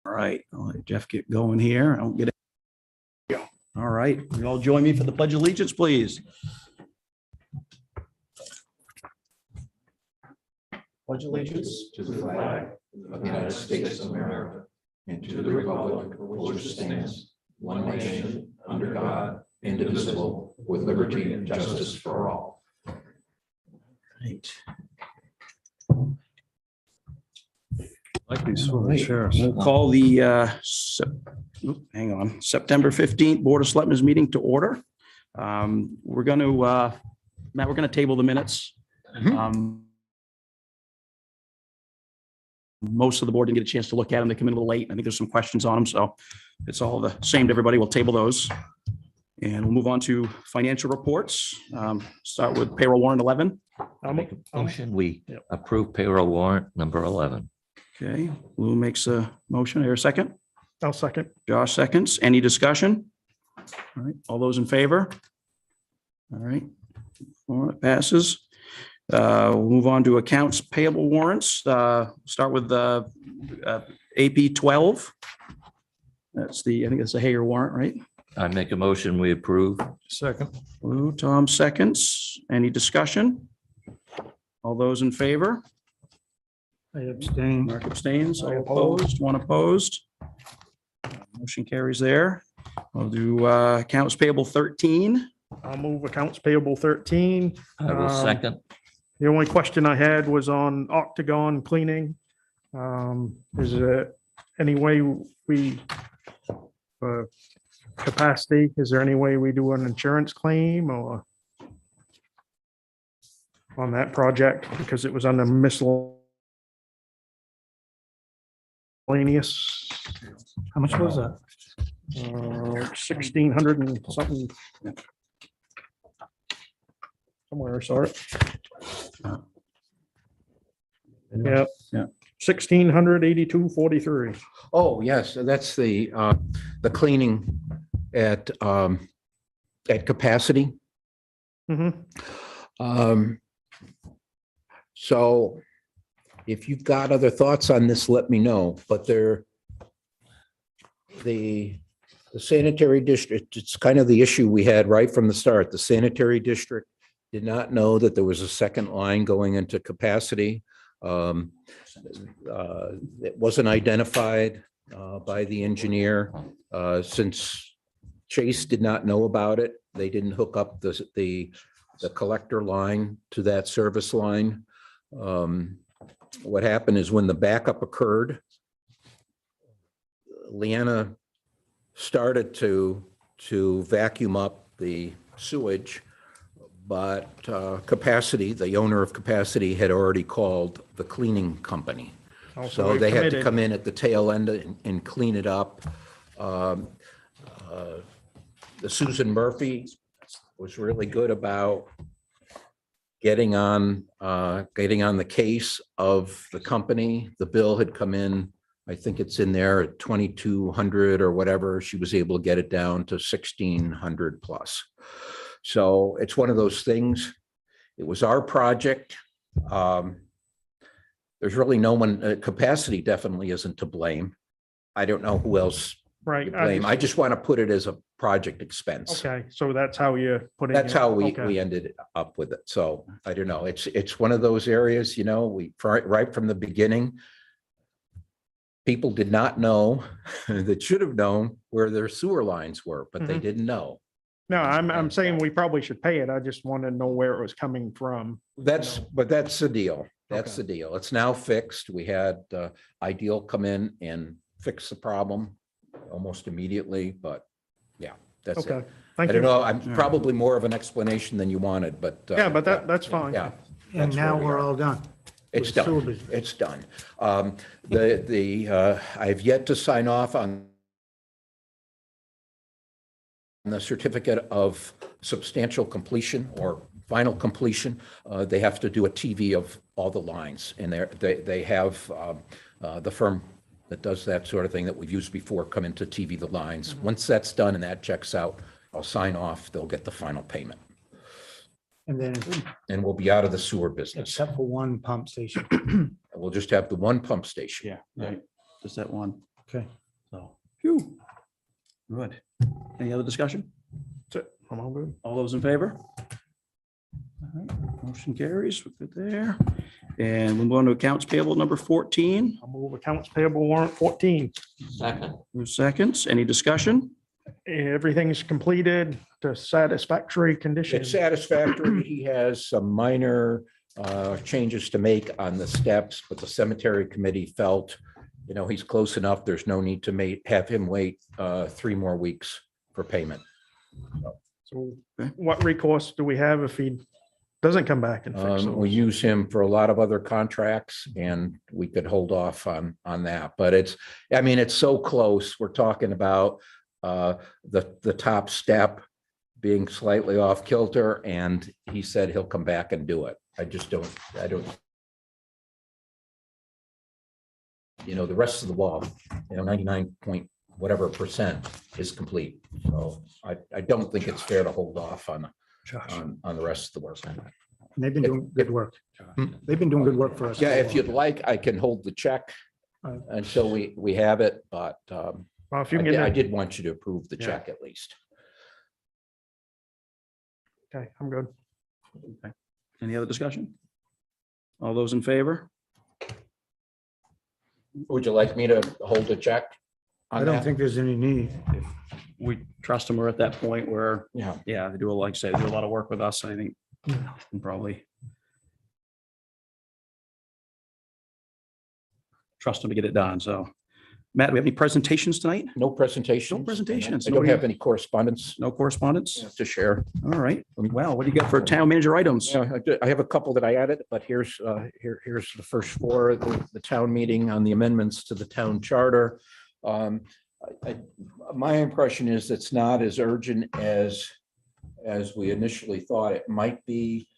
All right, I'll let Jeff get going here. I don't get it. All right, you all join me for the Pledge of Allegiance, please. Pledge allegiance to the flag of the United States of America and to the republic for which it stands, one nation, under God, indivisible, with liberty and justice for all. Right. Like these sort of Right. chairs. We'll call the September 15th Board of Selectmen's meeting to order. We're going to, Matt, we're going to table the minutes. Most of the board didn't get a chance to look at them. They come in a little late. I think there's some questions on them, so it's all the same to everybody. We'll table those. And we'll move on to financial reports. Start with payroll warrant 11. I'll make a motion, we approve payroll warrant number 11. Okay, Lou makes a motion. Here, a second. I'll second. Josh seconds. Any discussion? All right, all those in favor? All right, warrant passes. We'll move on to accounts payable warrants. Start with AP 12. That's I think that's the Hager warrant, right? I make a motion, we approve. Second. Lou, Tom seconds. Any discussion? All those in favor? I abstain. Mark abstains. All I oppose. opposed, one opposed. Motion carries there. We'll do accounts payable 13. I'll move accounts payable 13. I will second. The only question I had was on Octagon cleaning. Is there any way we, capacity, is there any way we do an insurance claim or on that project? Because it was under miscellaneous. How much was that? 1,600 and something. Somewhere I saw it. Yeah. Yeah. 1,682.43. Oh, yes, that's the cleaning at capacity. Mhm. So if you've got other thoughts on this, let me know, but the sanitary district, it's kind of the issue we had right from the start. The sanitary district did not know that there was a second line going into capacity. It wasn't identified by the engineer. Since Chase did not know about it, they didn't hook up the collector line to that service line. What happened is when the backup occurred, Leanna started to vacuum up the sewage, but capacity, the owner of capacity, had already called the cleaning company. Oh, So they had to committed. come in at the tail end and clean it up. The Susan Murphy was really good about getting on the case of the company. The bill had come in, I think it's in there at 2,200 or whatever. She was able to get it down to 1,600 plus. So it's one of those things. It was our project. There's really no one, capacity definitely isn't to blame. I don't know who else Right. to blame. I just want to put it as a project expense. Okay, so that's how you're putting. That's it. how we Okay. ended up with it. So I don't know. It's one of those areas, right from the beginning, people did not know that should have known where their sewer lines were, but they Mhm. didn't know. No, I'm saying we probably should pay it. I just want to know where it was coming from. But that's the deal. That's Okay. the deal. It's now fixed. We had Ideal come in and fix the problem almost immediately, but yeah, that's Okay, it. I thank don't you. know. I'm probably more of an explanation than you wanted, but. Yeah, but that's fine. Yeah. And that's now where we we're are. all done. It's with sewer done. business. It's done. I've yet to sign off on the certificate of substantial completion or final completion. They have to do a TV of all the lines, and they have the firm that does that sort of thing that we've used before come into TV the lines. Once that's done and that checks out, I'll sign off. They'll get the final payment. And then, And we'll be out of the sewer business. except for one pump station. We'll just have the one pump station. Yeah, right. Just that one. Okay. So, phew. Good. Any other discussion? That's it. I'm all good. All those in favor? All right, motion carries. We're good there. And we'll go on to accounts payable number 14. I'll move accounts payable warrant 14. Second. Who seconds? Any discussion? Everything's completed to satisfactory condition. It's satisfactory. He has some minor changes to make on the steps, but the cemetery committee felt, he's close enough. There's no need to have him wait 3 more weeks for payment. So Okay. what recourse do we have if he doesn't come back and fix We those? use him for a lot of other contracts and we could hold off on that, but it's so close. We're talking about the top step being slightly off kilter, and he said he'll come back and do it. I don't. The rest of the wall, 99 point whatever % is complete. So I don't think it's fair to hold off on the rest of the work. And they've been doing good work. Hmm. They've been doing good work for us. Yeah, if you'd like, I can hold the check until we have it, but Well, if you can I get that, did want you to approve the Yeah. check at least. okay, I'm good. Okay. Any other discussion? All those in favor? Would you like me to hold the check? on I don't that? think there's any need. We trust them. We're at that point where, Yeah, yeah, they do, like I say, they do a lot of work with us. I think and probably trust them to get it done. So, Matt, do we have any presentations tonight? no presentations. No presentations. I don't have any correspondence No correspondence? to share. All right. Well, what do you got for town manager items? Yeah, I have a couple that I added, but here's the first 4, the town meeting on the amendments to the town charter. My impression is it's not as urgent as we initially thought it might be.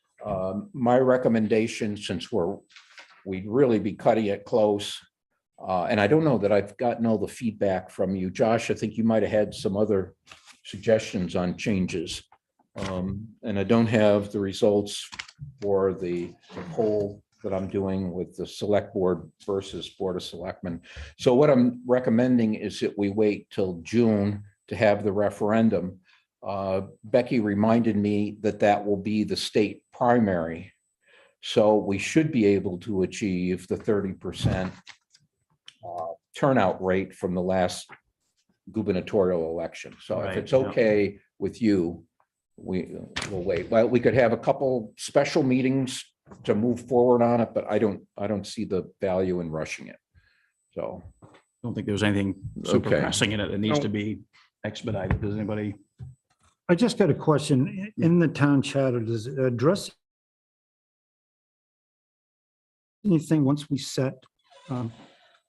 My recommendation, since we'd really be cutting it close, and I don't know that I've gotten all the feedback from you, Josh. I think you might have had some other suggestions on changes. And I don't have the results for the poll that I'm doing with the select board versus Board of Selectmen. So what I'm recommending is that we wait till June to have the referendum. Becky reminded me that will be the state primary. So we should be able to achieve the 30% turnout rate from the last gubernatorial election. So if Right, it's yeah. okay with you, we'll wait. Well, we could have a couple special meetings to move forward on it, but I don't see the value in rushing it. So, I don't think there's anything super Okay. pressing in it that needs No. to be expedited. Does anybody? I just got a question. In the town charter, does it address anything once we set,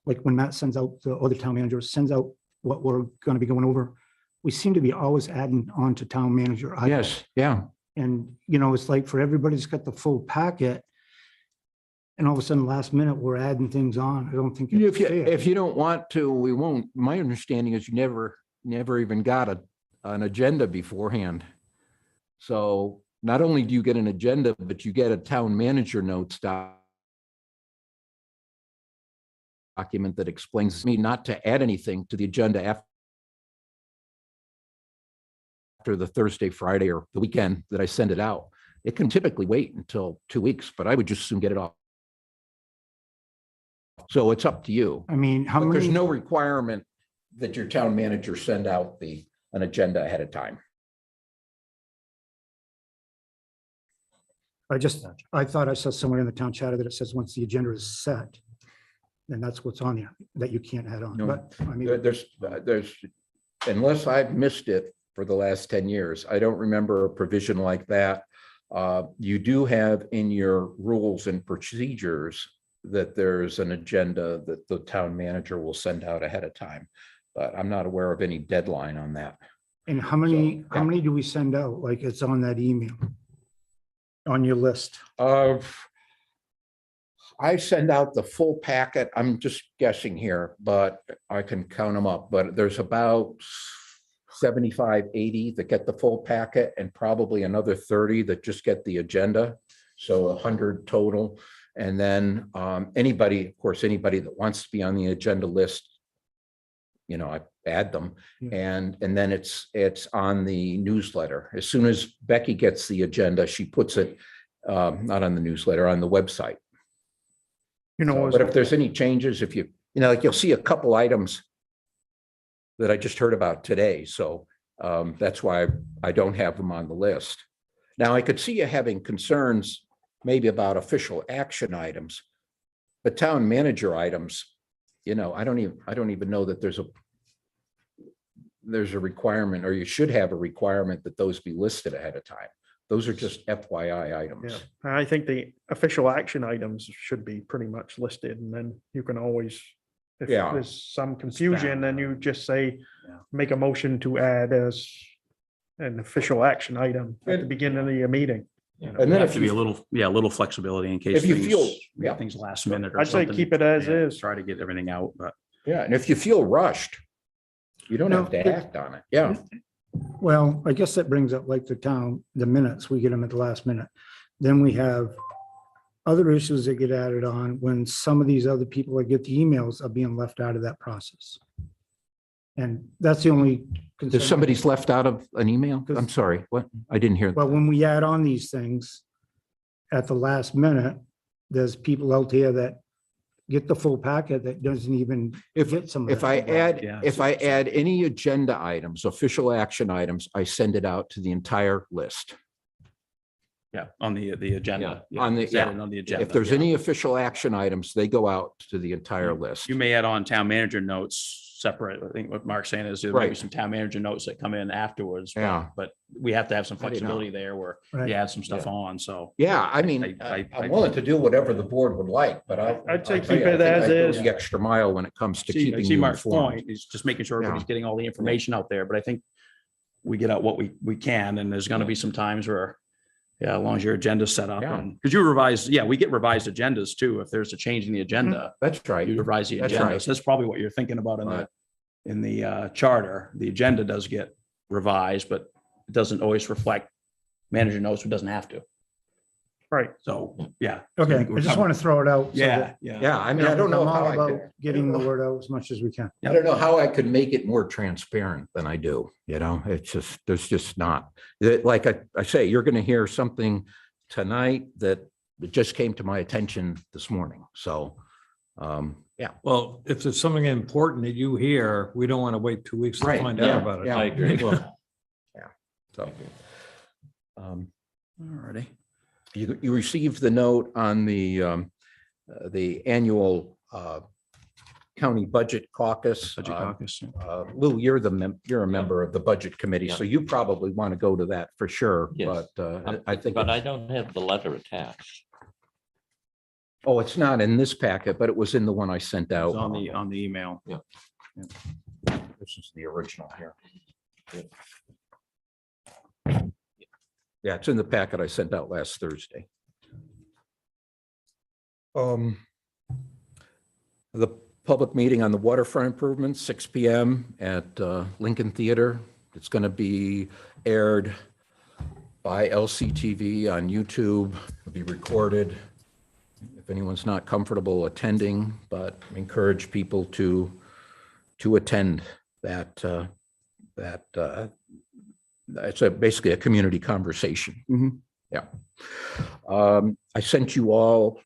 like when Matt sends out, or the town manager sends out what we're going to be going over, we seem to be always adding on to town manager. yes, yeah. And, it's like for everybody's got the full packet. And all of a sudden, last minute, we're adding things on. I don't think it's fair. If you don't want to, we won't. My understanding is you never even got an agenda beforehand. So not only do you get an agenda, but you get a town manager notes document that explains to me not to add anything to the agenda after the Thursday, Friday, or the weekend that I send it out. It can typically wait until 2 weeks, but I would just soon get it off. So it's up to you. I mean, how But there's many, no requirement that your town manager send out an agenda ahead of time. I thought I saw somewhere in the town charter that it says once the agenda is set, then that's what's on there, that you can't add on. No. But I mean, There's, unless I've missed it for the last 10 years, I don't remember a provision like that. You do have in your rules and procedures that there's an agenda that the town manager will send out ahead of time, but I'm not aware of any deadline on that. and how many So, yeah. do we send out? Like it's on that email? On your list? I send out the full packet. I'm just guessing here, but I can count them up. But there's about 75, 80 that get the full packet and probably another 30 that just get the agenda. So 100 total. And then anybody that wants to be on the agenda list I add them. Yeah. And then it's on the newsletter. As soon as Becky gets the agenda, she puts it, not on the newsletter, on the website. So, but if there's any changes, if like you'll see a couple items that I just heard about today. So that's why I don't have them on the list. Now, I could see you having concerns maybe about official action items, but town manager items, I don't even know that there's a requirement, or you should have a requirement that those be listed ahead of time. Those are just FYI Yeah, items. I think the official action items should be pretty much listed, and then you can always, if Yeah. there's some confusion, then you just say, Yeah. make a motion to add as an official action item at the beginning of your meeting. And then then if have to be you- a little flexibility in case If you things, feel- yeah. things last minute or I'd say something. keep it as Yeah, is. Try to get everything out, but Yeah, and if you feel rushed, you don't No, have to it- act on it. Yeah, Well, I guess that brings up like the minutes, we get them at the last minute. Then we have other issues that get added on when some of these other people that get the emails are being left out of that process. And that's the only concern. if somebody's left out of an email, I'm sorry, what? I didn't hear. Well, when we add on these things at the last minute, there's people out there that get the full packet that doesn't even get some. of If that. I add, Yeah, if I add any agenda items, official action items, I send it out to the entire list. yeah, on the agenda. Yeah, on the- it's added yeah. On the agenda. If there's yeah. any official action items, they go out to the entire list. You may add on town manager notes separate. I think what Mark's saying is there may be Right. some town manager notes that come in afterwards. but- Yeah. But we have to have some I didn't know. flexibility there where Right. you add some stuff on, so. Yeah, I mean, I- I'm willing to do whatever the board would like, but I'd say I'll tell keep you, I it think as I go is. The extra mile when it comes to I keeping see you Mark's informed. point, is just making sure Yeah. everybody's getting all the information out there, but I think we get out what we can, and there's gonna be some times where, yeah, as long as your agenda's set up, Yeah. and, because you revise, yeah, we get revised agendas too, if there's a change in the agenda, That's right. you revise the That's agenda, right. so that's probably what you're thinking about in Right. the charter, the agenda does get revised, but it doesn't always reflect manager notes, who doesn't have to, Right. so, yeah. Okay, I just want to throw it out. so that- Yeah, I mean, I don't know I'm all how I about could, getting the word out as much as we can. I don't know how I could make it more transparent than I do, it's just, there's just not. Like I say, you're going to hear something tonight that just came to my attention this morning, so, yeah. Well, if there's something important that you hear, we don't want to wait 2 weeks to Right, find yeah, out about it. yeah. I agree. So. Alrighty. You received the note on the annual county budget caucus. Budget caucus, yeah. Lou, you're a member of the budget committee, so you probably want to go to that for sure, Yes. but I think. But I don't have the letter attached. Oh, it's not in this packet, but it was in the one I sent out. It's on the email. This is the original here. Yeah, it's in the packet I sent out last Thursday. The public meeting on the waterfront improvements, 6 PM at Lincoln Theater. It's going to be aired by LCTV on YouTube. It'll be recorded. If anyone's not comfortable attending, but encourage people to attend that. It's basically a community conversation. Mhm. Yeah. I sent you all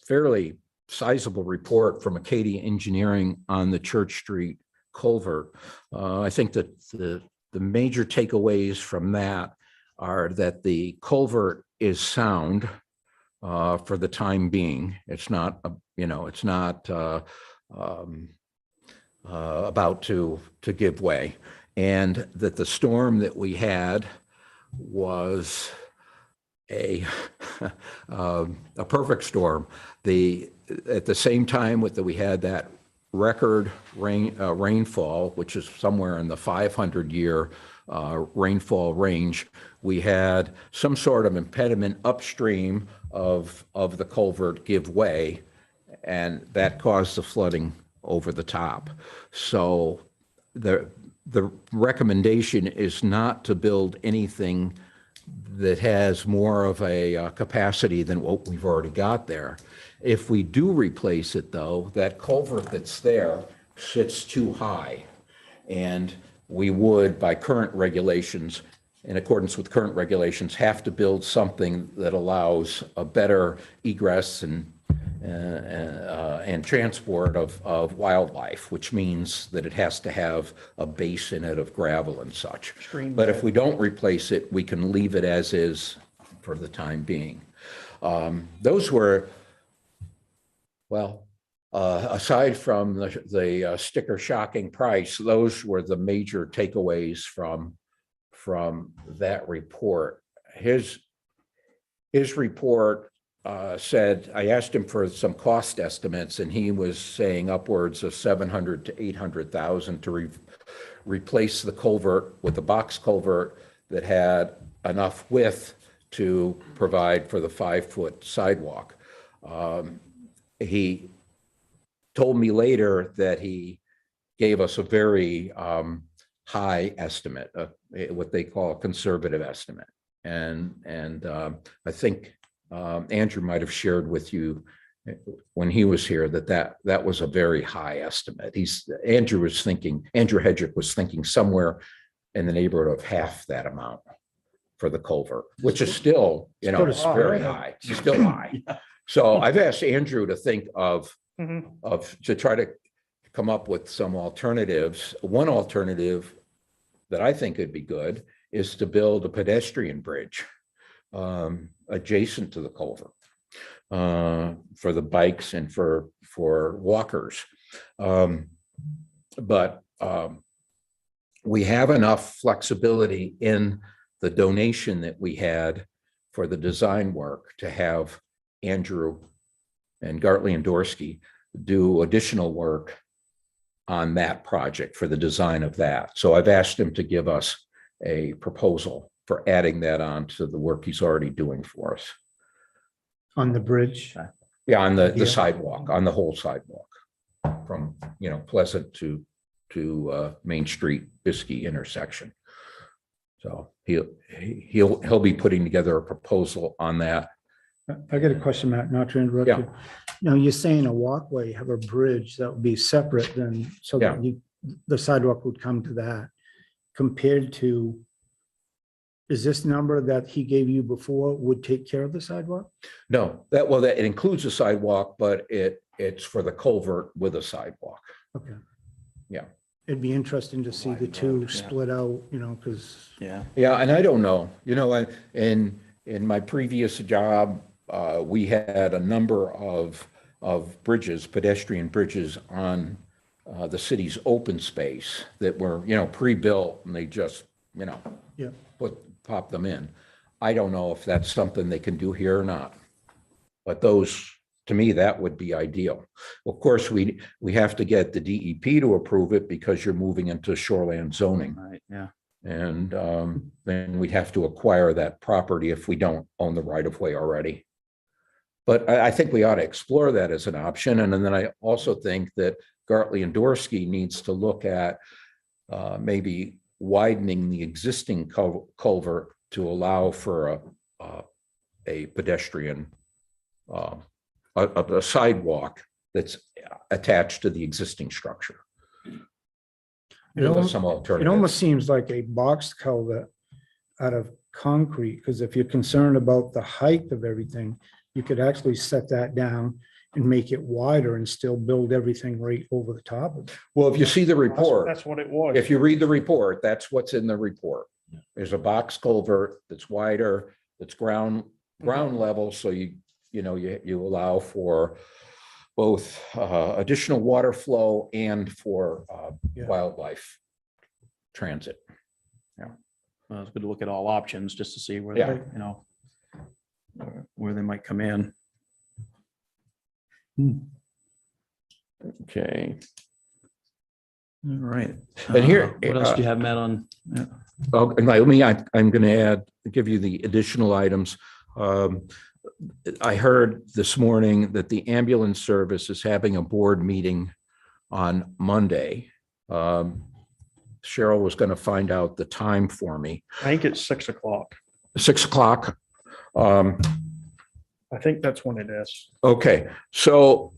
fairly sizable report from Acadia Engineering on the Church Street culvert. I think that the major takeaways from that are that the culvert is sound for the time being. It's not, it's not about to give way. And that the storm that we had was a perfect storm. At the same time that we had that record rainfall, which is somewhere in the 500-year rainfall range, we had some sort of impediment upstream of the culvert give way, and that caused the flooding over the top. So the recommendation is not to build anything that has more of a capacity than what we've already got there. If we do replace it, though, that culvert that's there sits too high. And we would, by current regulations, in accordance with current regulations, have to build something that allows a better egress and transport of wildlife, which means that it has to have a base in it of gravel and such. But if we don't replace it, we can leave it as is for the time being. Those were, well, aside from the sticker shocking price, those were the major takeaways from that report. His report said, I asked him for some cost estimates, and he was saying upwards of 700 to 800,000 to replace the culvert with a box culvert that had enough width to provide for the 5-foot sidewalk. He told me later that he gave us a very high estimate, what they call a conservative estimate. And I think Andrew might have shared with you when he was here that was a very high estimate. Andrew Hedrick was thinking somewhere in the neighborhood of half that amount for the culvert, which is still, it's very high, it's still high. So I've asked Andrew to think to try to come up with some alternatives. One alternative that I think would be good is to build a pedestrian bridge adjacent to the culvert for the bikes and for walkers. But we have enough flexibility in the donation that we had for the design work to have Andrew and Gartley and Dorsey do additional work on that project for the design of that. So I've asked him to give us a proposal for adding that on to the work he's already doing for us. On the bridge. Yeah, on the sidewalk, on the whole sidewalk from, Pleasant to Main Street, Biskey intersection. So he'll be putting together a proposal on that. I got a question, Matt, not to interrupt Yeah. you. Now, you're saying a walkway, have a bridge that would be separate than, so that the sidewalk would come to that compared to, is this number that he gave you before would take care of the sidewalk? No, that it includes a sidewalk, but it's for the culvert with a sidewalk. Okay. Yeah. It'd be interesting to see the two split out, because. Yeah. Yeah, and I don't know, in my previous job, we had a number of bridges, pedestrian bridges on the city's open space that were, pre-built, and they just, pop them in. I don't know if that's something they can do here or not, but those, to me, that would be ideal. Of course, we have to get the DEP to approve it because you're moving into shoreland zoning. Right, yeah. And then we'd have to acquire that property if we don't own the right of way already. But I think we ought to explore that as an option. And then I also think that Gartley and Dorsey needs to look at maybe widening the existing culvert to allow for a pedestrian, a sidewalk that's attached to the existing structure. It almost, Some it alternative. almost seems like a box culvert out of concrete, because if you're concerned about the height of everything, you could actually set that down and make it wider and still build everything right over the top of it. Well, if you see the report, That's what it was. if you read the report, that's what's in the report. There's a box culvert that's wider, that's ground level, so you allow for both additional water flow and for wildlife transit. Well, it's good to look at all options just to see where Yeah. where they might come in. Okay. All right. And here- What else do you have, Matt, on? Yeah. Oh, and I'm going to give you the additional items. I heard this morning that the ambulance service is having a board meeting on Monday. Cheryl was going to find out the time for me. I think it's 6 o'clock. 6 o'clock. I think that's when it is. Okay, so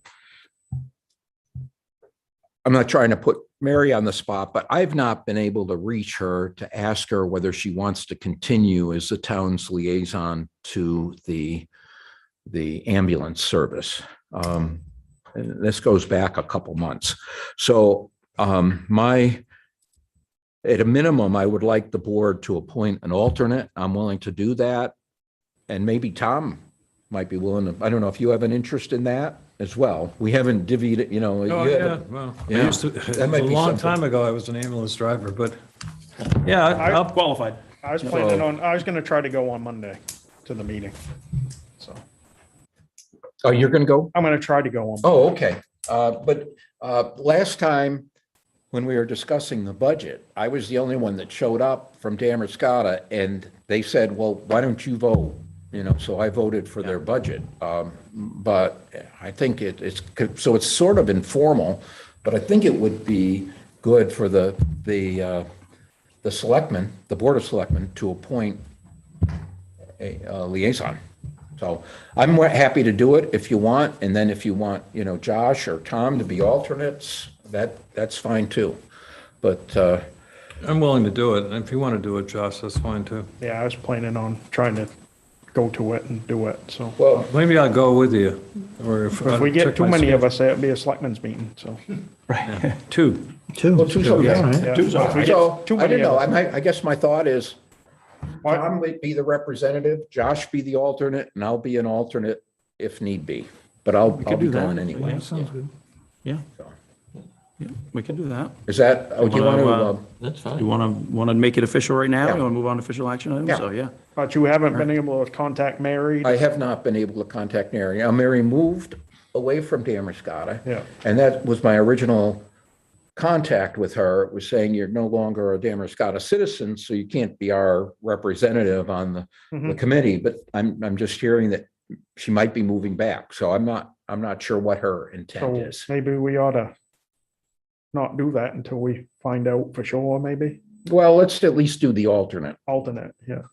I'm not trying to put Mary on the spot, but I've not been able to reach her to ask her whether she wants to continue as the town's liaison to the ambulance service. And this goes back a couple months. So at a minimum, I would like the board to appoint an alternate. I'm willing to do that. And maybe Tom might be willing to, I don't know if you have an interest in that as well. We haven't divvied it, you know. Oh, you yeah, haven't- well, I Yeah. used to, That it was might a be long something. time ago, I was an ambulance driver, but yeah, I'm qualified. I was planning on, I was gonna try to go on Monday to the meeting. So Oh, you're going to go? I'm gonna try to go on. Oh, okay. But last time when we were discussing the budget, I was the only one that showed up from Damariscotta, and they said, well, why don't you vote? You know, so I voted for their budget. But I think so it's sort of informal, but I think it would be good for the selectmen, the Board of Selectmen, to appoint a liaison. So I'm happy to do it if you want, and then if you want, you know, Josh or Tom to be alternates, that's fine too. But I'm willing to do it. And if you want to do it, Josh, that's fine too. Yeah, I was planning on trying to go to it and do it, so. well, Maybe I'll go with you. Or If we get too many of us, it'll be a selectmen's meeting, so. Two. well, two's okay. Yeah. Two's all If we right. get So too I many don't know. of us- I guess my thought is Why- Tom would be the representative, Josh be the alternate, and I'll be an alternate if need be. But I'll be do that. going anyway. Yeah. Sounds good. Yeah. Yeah, we can do that. Is that, do you want to? That's You fine. want to make it official right now? Yeah. You want to move on to official action items? Yeah. So, yeah. But you haven't been able to contact Mary? I have not been able to contact Mary. Mary moved away from Damariscotta. Yeah. And that was my original contact with her, was saying you're no longer a Damariscotta citizen, so you can't be our representative on the Mhm. committee. But I'm just hearing that she might be moving back. So I'm not sure what her intent So is. maybe we ought to not do that until we find out for sure, maybe Well, let's at least do the alternate. alternate, yeah.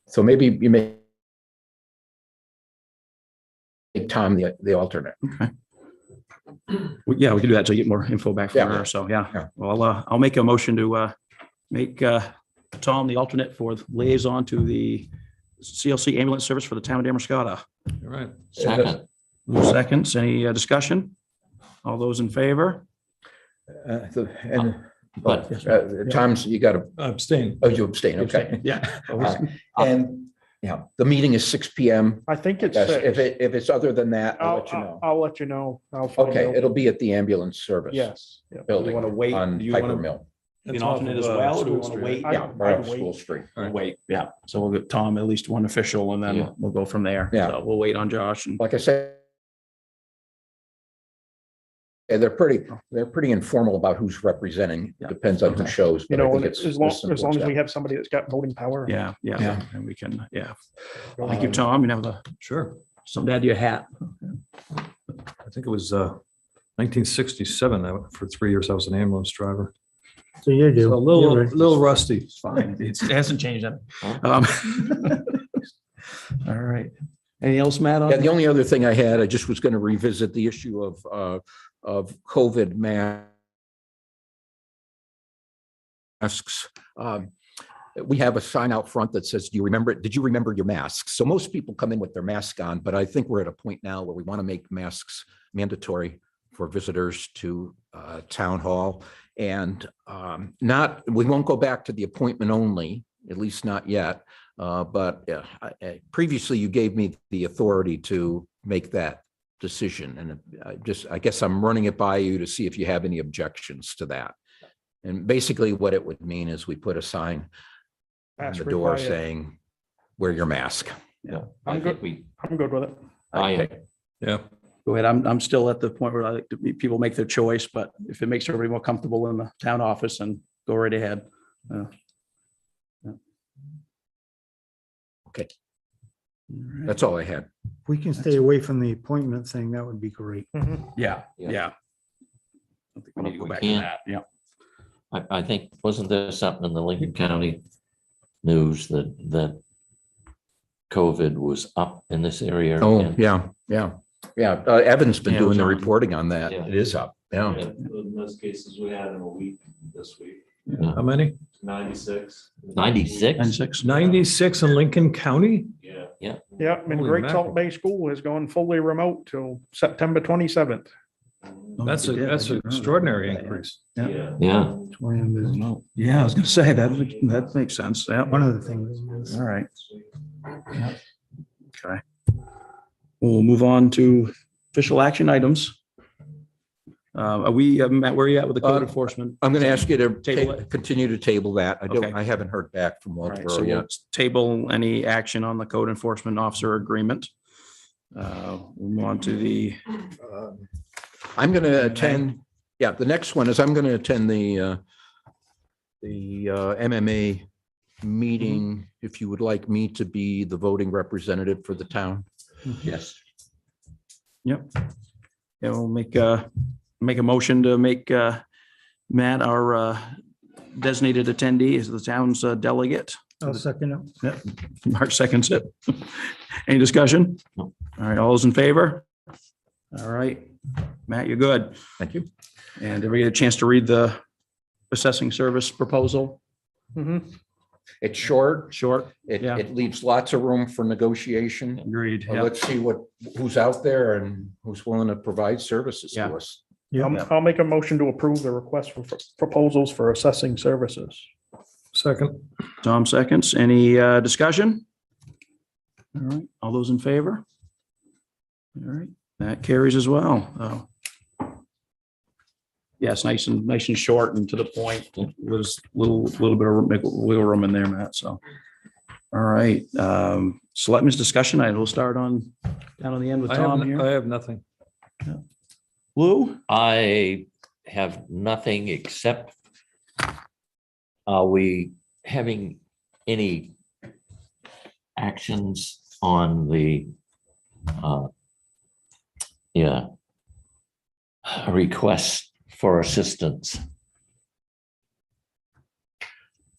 So maybe you may make Tom the alternate. Yeah, we can do that to get more info back from Yeah. her. So, yeah. Yeah. Well, I'll make a motion to make Tom the alternate for liaison to the CLC ambulance service for the town of Damariscotta. All right. Second. Move seconds. Any discussion? All those in favor? And But Tom's, you got to, Abstain. oh, you abstain, okay. Yeah. And, yeah, the meeting is 6 PM. I think it's Yes, six. if it's other than that, I'll let you know. I'll let you know. I'll find Okay, out. it'll be at the ambulance service. Yes, yeah. Building You wanna wait? on Do you Piper wanna- Mill. Be an alternate as well, or do you want to wait? I- Yeah, right I'd off wait. School Street. We'll wait, yeah. So we'll get Tom at least one official and Yeah. then we'll go from there. Yeah. So we'll wait on Josh and Like I said, yeah, they're pretty informal about who's representing. Yeah. Depends on who Okay. shows. You but I know, think and it's as long simple as we that. have somebody that's got voting power. yeah, yeah. Yeah. And we can, yeah. Thank you, Tom. You know, Sure. some add to your hat. I think it was 1967. For 3 years, I was an ambulance driver. So you do. So a little rusty. It's fine. It hasn't changed. Um, All right. Anything else, Matt? on- Yeah, the only other thing I had, I just was going to revisit the issue of COVID masks. We have a sign out front that says, did you remember your masks? So most people come in with their mask on, but I think we're at a point now where we want to make masks mandatory for visitors to town hall. And we won't go back to the appointment only, at least not yet. But previously you gave me the authority to make that decision. And I guess I'm running it by you to see if you have any objections to that. And basically what it would mean is we put a sign on Mask the door required. saying, wear your mask. Yeah. I'm I think good. I'm good with it. Yeah. Go ahead. I'm still at the point where I like to people make their choice, but if it makes everybody more comfortable in the town office, then go right ahead. Okay, All right. that's all I had. If we can stay away from the appointment thing, that would be great. Mhm. Yeah, Yeah. yeah. I think we need to go We back to can't- that. Yeah. I think, wasn't there something in the Lincoln County news that COVID was up in this area? Oh, again? yeah. Evan's been Yeah, it doing was the on. reporting on that. Yeah. It is up. Yeah. In most cases, we had in a week this week, How many? 96. 96? And six. 96 in Lincoln County? Yeah. Yeah, and Holy Great mackerel. Salt Bay School has gone fully remote till September 27th. That's They did. I an didn't know extraordinary that. increase. Yeah. Yeah. No. Yeah, I was gonna say that makes sense. Yeah. One of the things is, All right. Okay. We'll move on to official action items. Are we, Matt, where are you at with the code enforcement? I'm going to ask you to Table it? continue to table that. Okay. I haven't heard back from All right, so Walterboro we'll yet. table any action on the code enforcement officer agreement. We'll move on to the, I'm going to attend, yeah, the next one is I'm going to attend the MMA meeting, if you would like me to be the voting representative for the town. Yes. yeah, we'll make a motion to make Matt our designated attendee as the town's delegate. I'll second it. Mark seconds it. Any discussion? No. All right, all those in favor? All right, Matt, you're good. Thank you. And did we get a chance to read the assessing service proposal? Mhm. It's short. Short? It, Yeah. it leaves lots of room for negotiation. Agreed. Well, Yeah. let's see who's out there and who's willing to provide services Yeah. to us. I'll make a motion to approve the request for proposals for assessing services. Second. Tom seconds. Any discussion? All right, all those in favor? All right, that carries as well. Oh. Yes, nice and short and to the point. There's little bit of wiggle room in there, Matt, so. All right, Selectmen's discussion. I will start down on the end with Tom I here. have nothing. Lou? I have nothing except, are we having any actions on the, a request for assistance? I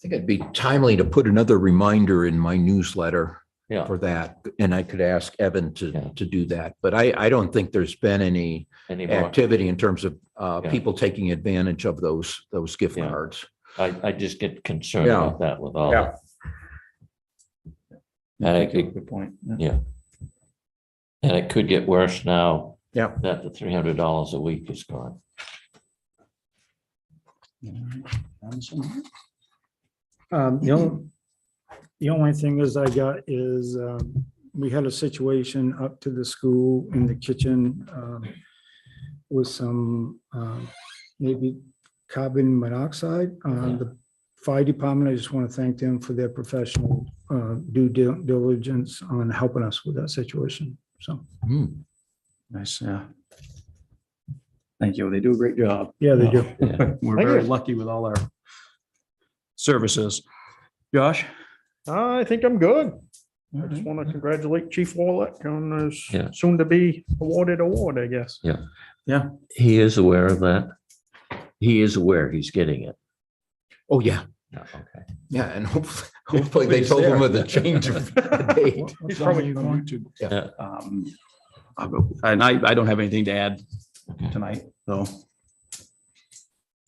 think it'd be timely to put another reminder in my newsletter Yeah, for that. And I could ask Evan Yeah. to do that. But I don't think there's been any any more? activity in terms of Yeah. people taking advantage of those gift Yeah. cards. I just get concerned Yeah. about that with all. Yeah. And it could, Good point. and it could get worse now. Yeah. That the $300 a week is gone. The only thing is I got is, we had a situation up to the school in the kitchen, with some, maybe carbon monoxide. The fire department, I just want to thank them for their professional, due diligence on helping us with that situation. So, Nice, yeah. Thank you. They do a great job. yeah, they do. We're Thank very you. lucky with all our services. Josh? I think I'm good. I just want to congratulate Chief Warlick on his Yeah. soon to be awarded award, I guess. He is aware of that. He is aware he's getting it. Oh, yeah. Yeah, okay. Yeah. And hopefully they told him of the change of the date. He's probably on YouTube. Yeah. I'll go, and I don't have anything to add Okay. tonight, so.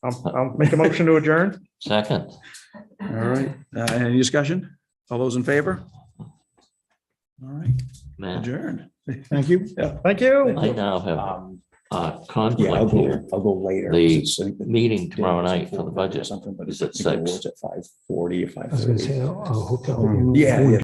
I'll make a motion to adjourn. Second. All right, any discussion? All those in favor? All right, Man, adjourned. Thank you. Thank you. I now have a conflict here. I'll go later. The meeting tomorrow night for the budget Something, but is it's at at 6. 5:40 or 5:30. I was gonna say, I'll hook up. Yeah.